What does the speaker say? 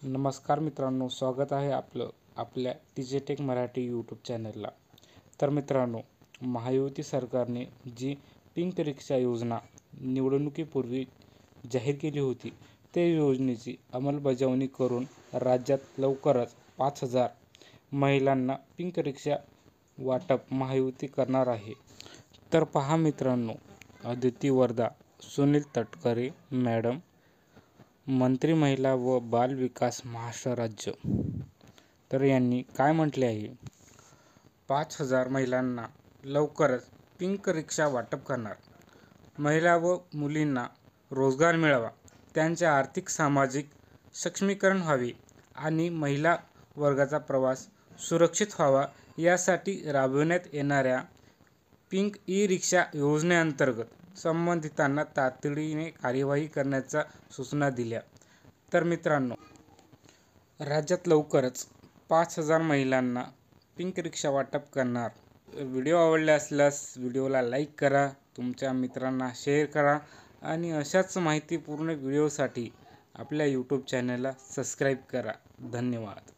नमस्कार मित्रांनो, स्वागत आहे आपलं आपल्या TJ टेक मराठी यूट्यूब चॅनलला। तर मित्रांनो, महायुती सरकारने जी पिंक रिक्षा योजना निवडणुकीपूर्वी जाहीर केली होती, त्या योजनेची अंमलबजावणी करून राज्यात लवकरच 5,000 महिलांना पिंक रिक्षा वाटप महायुती करणार आहे। तर पहा मित्रांनो, अदिती वर्धा, सुनील तटकरे मॅडम, मंत्री महिला व बाल विकास महाराष्ट्र राज्य, तर यांनी काय म्हटले आहे? 5,000 महिलांना लवकरच पिंक रिक्षा वाटप करणार। महिला व मुलींना रोजगार मिळावा, त्यांचे आर्थिक सामाजिक सक्षमीकरण व्हावे आणि महिला वर्गाचा प्रवास सुरक्षित व्हावा यासाठी राबविण्यात येणाऱ्या पिंक ई-रिक्षा योजनेअंतर्गत संबंधितांना तातडीने कार्यवाही करण्याच्या सूचना दिल्या। तर मित्रांनो, राज्यात लवकरच 5,000 महिलांना पिंक रिक्षा वाटप करणार। व्हिडिओ आवडला असल्यास व्हिडिओला लाईक करा, तुमच्या मित्रांना शेअर करा आणि अशाच माहितीपूर्ण व्हिडिओसाठी आपल्या यूट्यूब चॅनलला सबस्क्राईब करा। धन्यवाद।